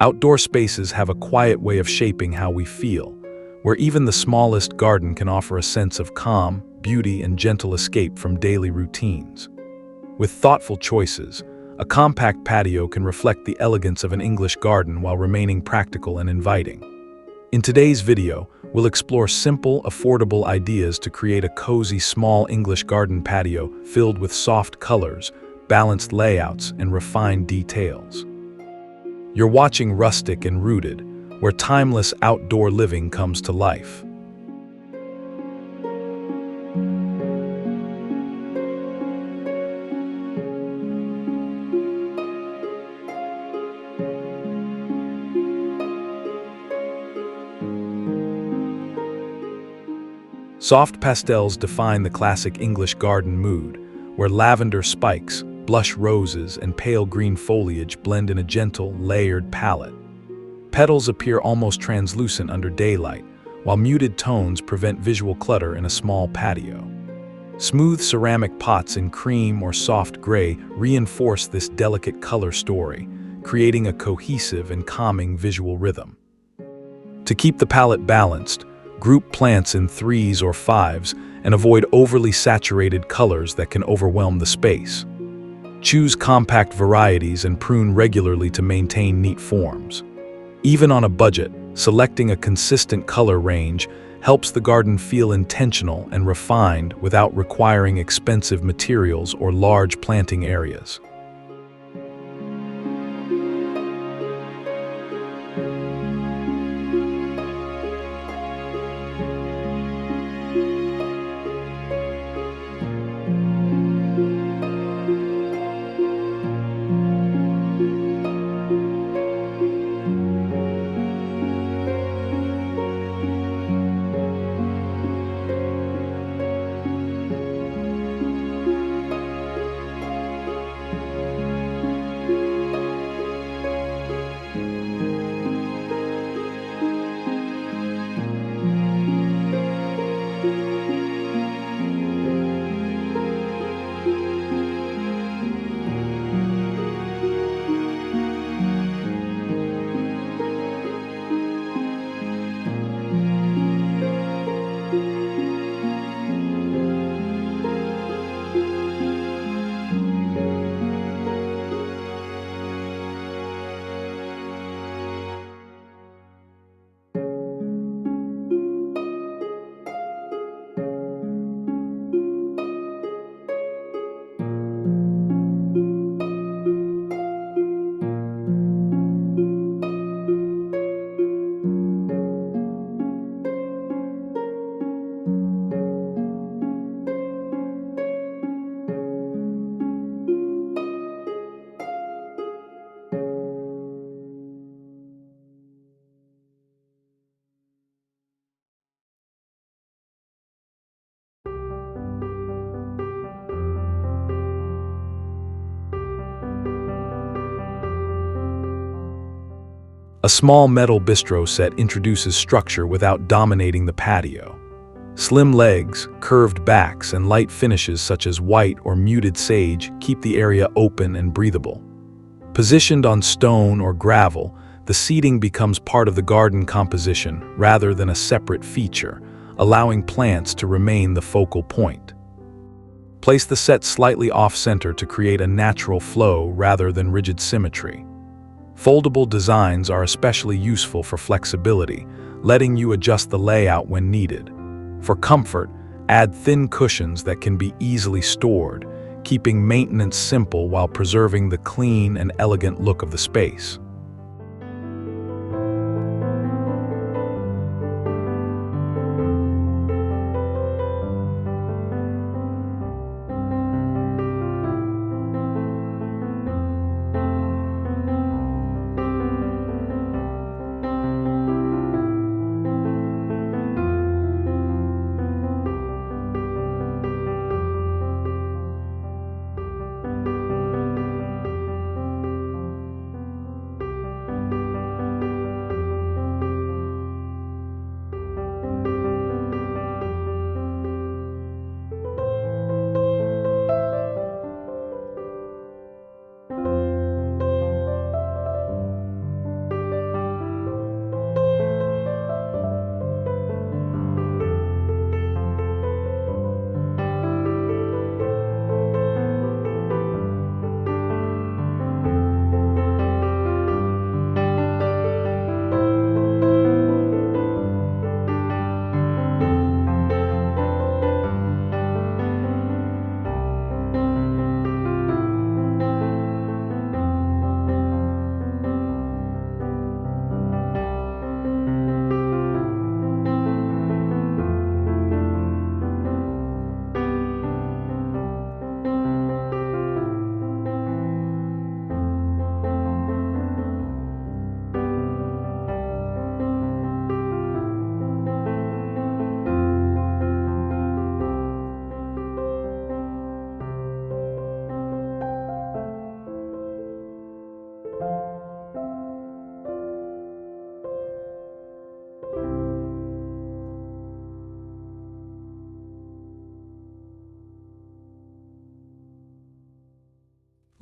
Outdoor spaces have a quiet way of shaping how we feel, where even the smallest garden can offer a sense of calm, beauty, and gentle escape from daily routines. With thoughtful choices, a compact patio can reflect the elegance of an English garden while remaining practical and inviting. In today's video, we'll explore simple, affordable ideas to create a cozy, small English garden patio filled with soft colors, balanced layouts, and refined details. You're watching Rustic and Rooted, where timeless outdoor living comes to life. Soft pastels define the classic English garden mood, where lavender spikes, blush roses, and pale green foliage blend in a gentle, layered palette. Petals appear almost translucent under daylight, while muted tones prevent visual clutter in a small patio. Smooth ceramic pots in cream or soft gray reinforce this delicate color story, creating a cohesive and calming visual rhythm. To keep the palette balanced, group plants in 3s or 5s and avoid overly saturated colors that can overwhelm the space. Choose compact varieties and prune regularly to maintain neat forms. Even on a budget, selecting a consistent color range helps the garden feel intentional and refined without requiring expensive materials or large planting areas. A small metal bistro set introduces structure without dominating the patio. Slim legs, curved backs, and light finishes such as white or muted sage keep the area open and breathable. Positioned on stone or gravel, the seating becomes part of the garden composition rather than a separate feature, allowing plants to remain the focal point. Place the set slightly off-center to create a natural flow rather than rigid symmetry. Foldable designs are especially useful for flexibility, letting you adjust the layout when needed. For comfort, add thin cushions that can be easily stored, keeping maintenance simple while preserving the clean and elegant look of the space.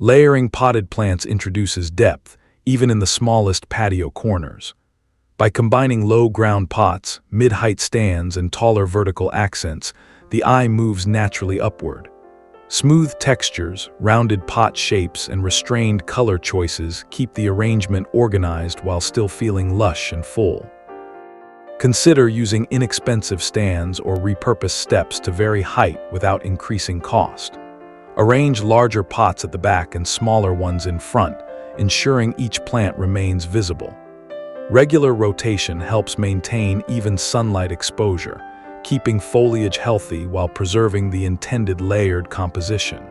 Layering potted plants introduces depth, even in the smallest patio corners. By combining low-ground pots, mid-height stands, and taller vertical accents, the eye moves naturally upward. Smooth textures, rounded pot shapes, and restrained color choices keep the arrangement organized while still feeling lush and full. Consider using inexpensive stands or repurposed steps to vary height without increasing cost. Arrange larger pots at the back and smaller ones in front, ensuring each plant remains visible. Regular rotation helps maintain even sunlight exposure, keeping foliage healthy while preserving the intended layered composition.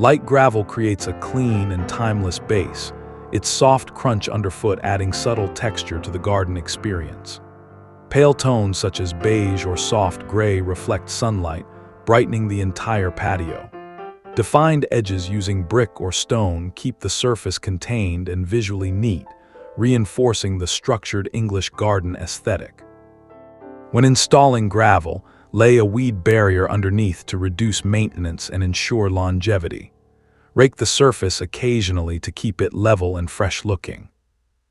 Light gravel creates a clean and timeless base, its soft crunch underfoot adding subtle texture to the garden experience. Pale tones such as beige or soft gray reflect sunlight, brightening the entire patio. Defined edges using brick or stone keep the surface contained and visually neat, reinforcing the structured English garden aesthetic. When installing gravel, lay a weed barrier underneath to reduce maintenance and ensure longevity. Rake the surface occasionally to keep it level and fresh-looking.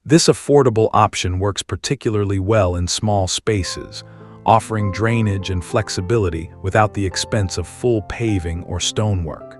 This affordable option works particularly well in small spaces, offering drainage and flexibility without the expense of full paving or stonework.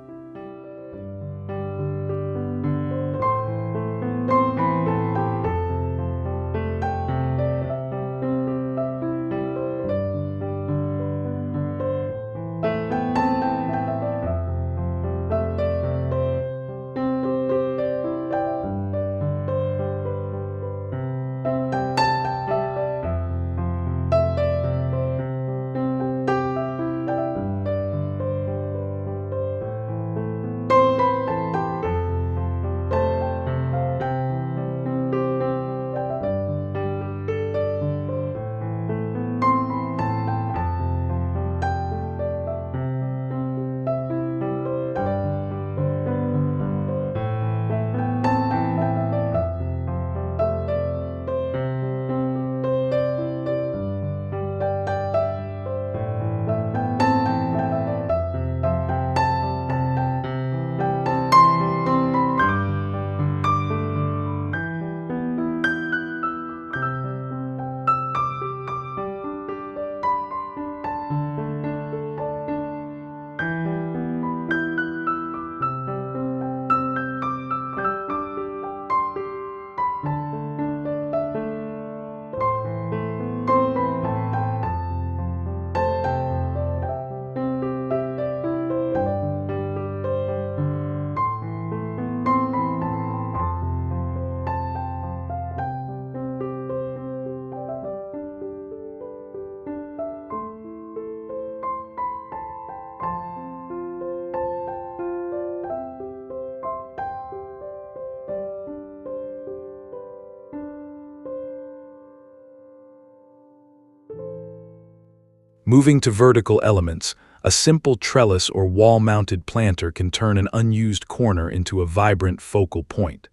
Moving to vertical elements, a simple trellis or wall-mounted planter can turn an unused corner into a vibrant focal point.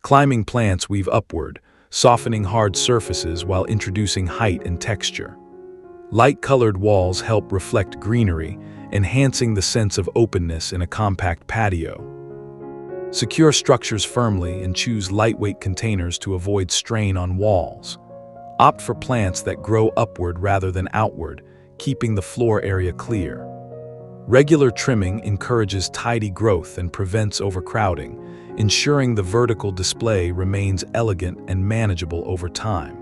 Climbing plants weave upward, softening hard surfaces while introducing height and texture. Light-colored walls help reflect greenery, enhancing the sense of openness in a compact patio. Secure structures firmly and choose lightweight containers to avoid strain on walls. Opt for plants that grow upward rather than outward, keeping the floor area clear. Regular trimming encourages tidy growth and prevents overcrowding, ensuring the vertical display remains elegant and manageable over time.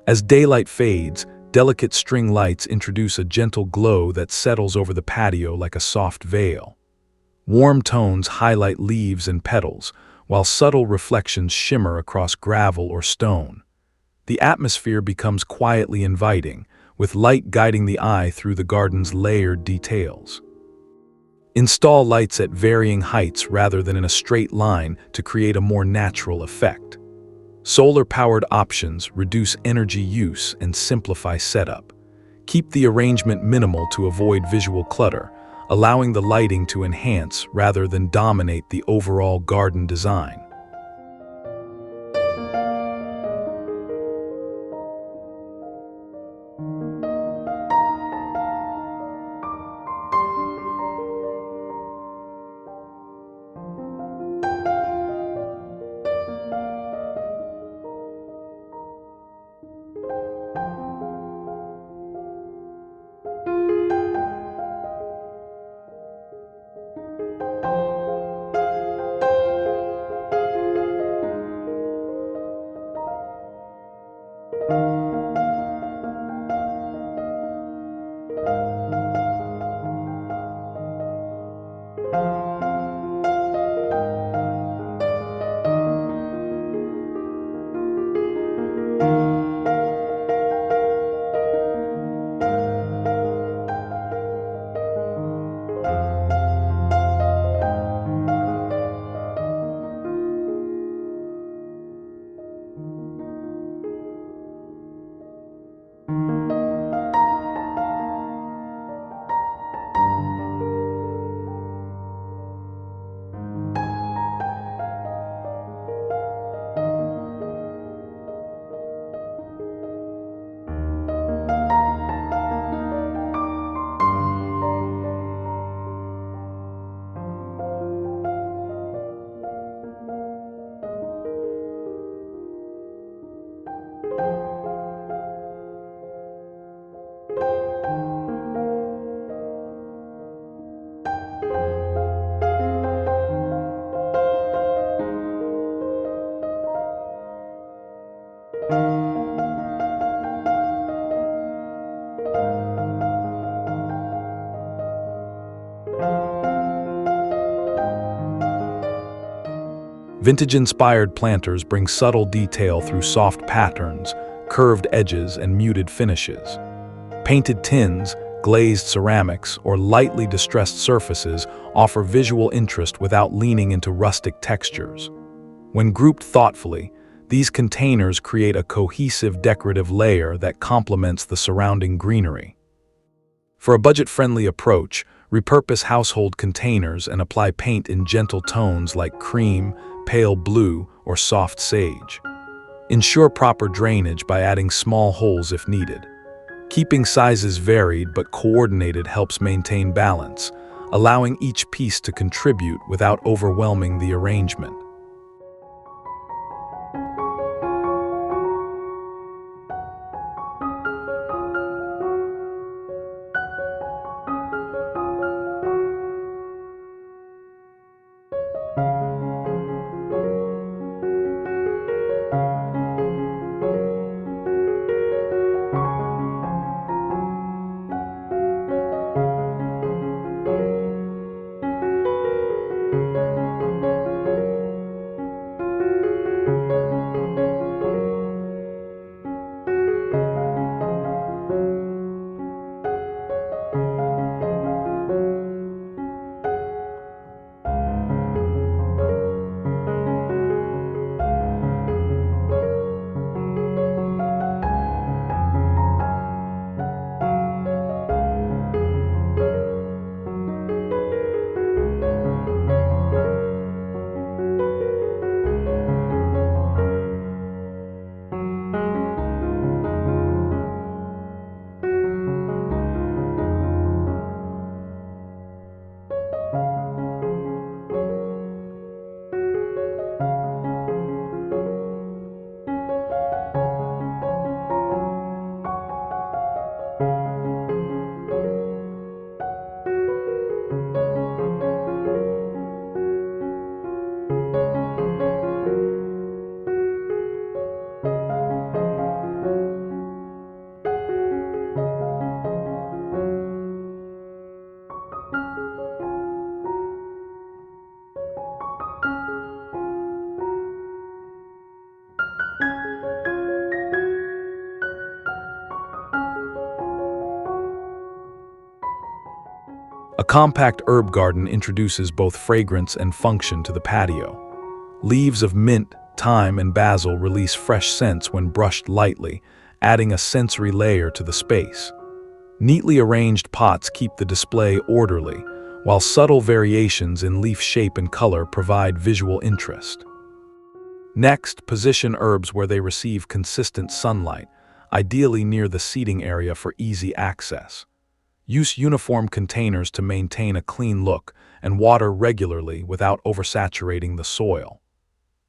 As daylight fades, delicate string lights introduce a gentle glow that settles over the patio like a soft veil. Warm tones highlight leaves and petals, while subtle reflections shimmer across gravel or stone. The atmosphere becomes quietly inviting, with light guiding the eye through the garden's layered details. Install lights at varying heights rather than in a straight line to create a more natural effect. Solar-powered options reduce energy use and simplify setup. Keep the arrangement minimal to avoid visual clutter, allowing the lighting to enhance rather than dominate the overall garden design. Vintage-inspired planters bring subtle detail through soft patterns, curved edges, and muted finishes. Painted tins, glazed ceramics, or lightly distressed surfaces offer visual interest without leaning into rustic textures. When grouped thoughtfully, these containers create a cohesive decorative layer that complements the surrounding greenery. For a budget-friendly approach, repurpose household containers and apply paint in gentle tones like cream, pale blue, or soft sage. Ensure proper drainage by adding small holes if needed. Keeping sizes varied but coordinated helps maintain balance, allowing each piece to contribute without overwhelming the arrangement. A compact herb garden introduces both fragrance and function to the patio. Leaves of mint, thyme, and basil release fresh scents when brushed lightly, adding a sensory layer to the space. Neatly arranged pots keep the display orderly, while subtle variations in leaf shape and color provide visual interest. Next, position herbs where they receive consistent sunlight, ideally near the seating area for easy access. Use uniform containers to maintain a clean look and water regularly without oversaturating the soil.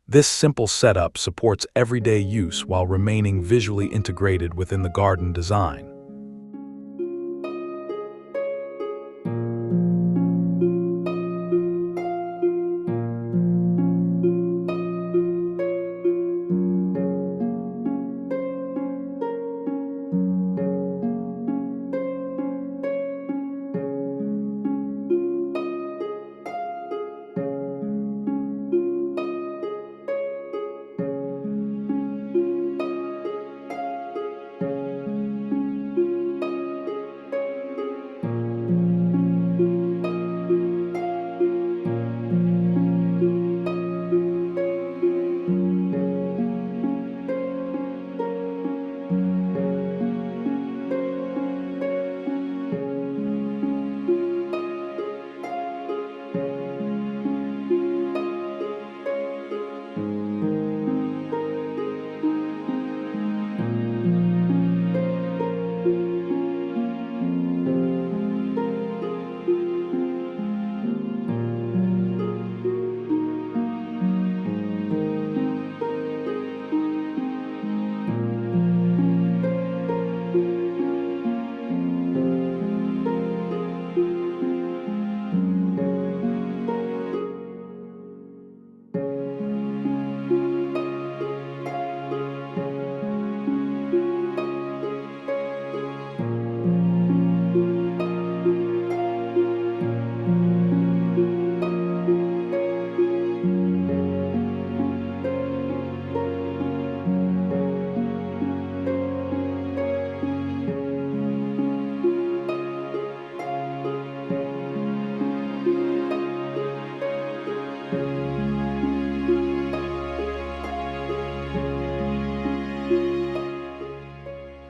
This simple setup supports everyday use while remaining visually integrated within the garden design.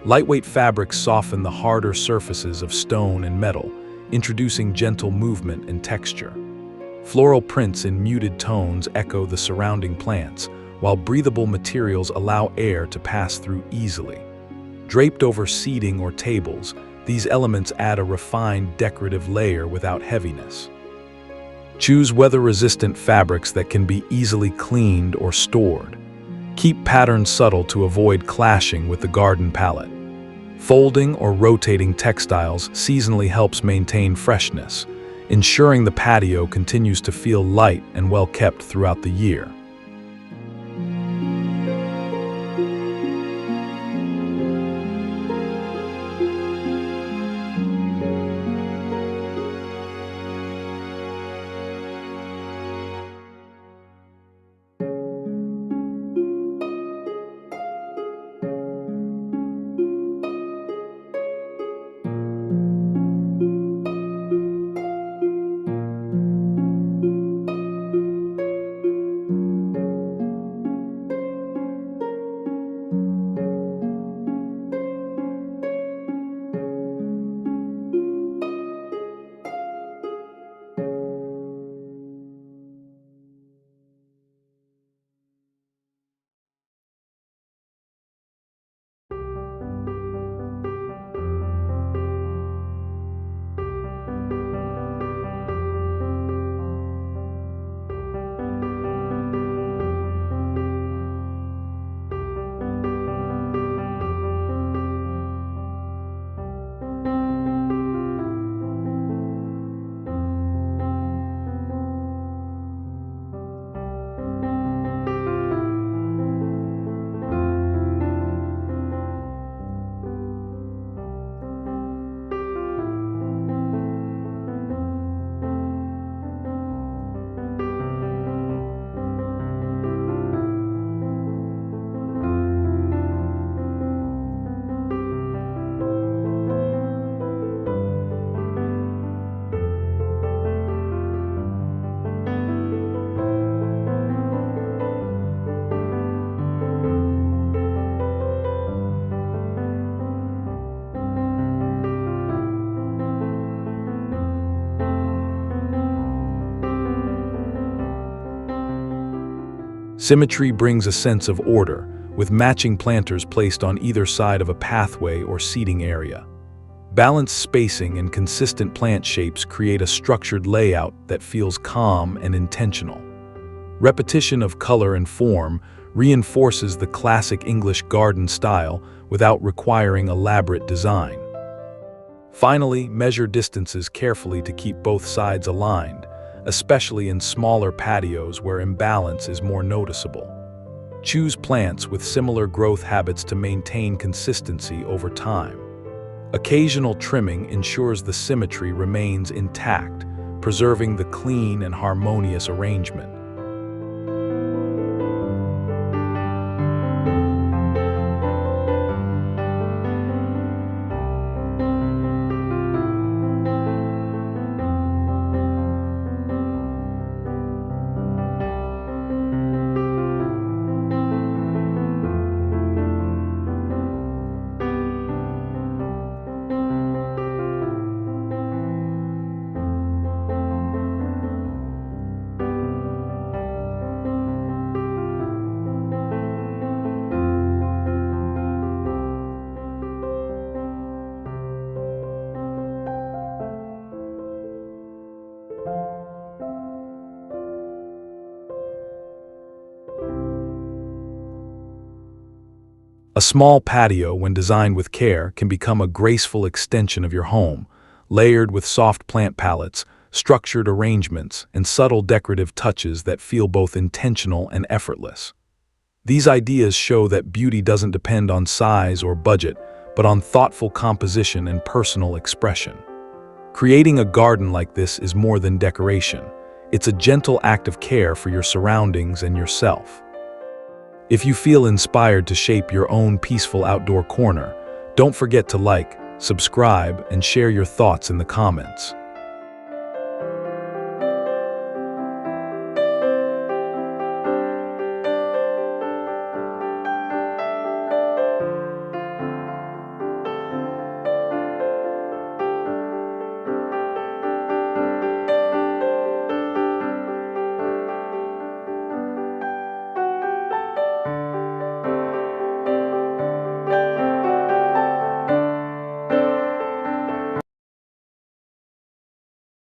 Lightweight fabrics soften the harder surfaces of stone and metal, introducing gentle movement and texture. Floral prints in muted tones echo the surrounding plants, while breathable materials allow air to pass through easily. Draped over seating or tables, these elements add a refined decorative layer without heaviness. Choose weather-resistant fabrics that can be easily cleaned or stored. Keep patterns subtle to avoid clashing with the garden palette. Folding or rotating textiles seasonally helps maintain freshness, ensuring the patio continues to feel light and well kept throughout the year. Symmetry brings a sense of order, with matching planters placed on either side of a pathway or seating area. Balanced spacing and consistent plant shapes create a structured layout that feels calm and intentional. Repetition of color and form reinforces the classic English garden style without requiring elaborate design. Finally, measure distances carefully to keep both sides aligned, especially in smaller patios where imbalance is more noticeable. Choose plants with similar growth habits to maintain consistency over time. Occasional trimming ensures the symmetry remains intact, preserving the clean and harmonious arrangement. A small patio, when designed with care, can become a graceful extension of your home, layered with soft plant palettes, structured arrangements, and subtle decorative touches that feel both intentional and effortless. These ideas show that beauty doesn't depend on size or budget, but on thoughtful composition and personal expression. Creating a garden like this is more than decoration. It's a gentle act of care for your surroundings and yourself. If you feel inspired to shape your own peaceful outdoor corner, don't forget to like, subscribe, and share your thoughts in the comments.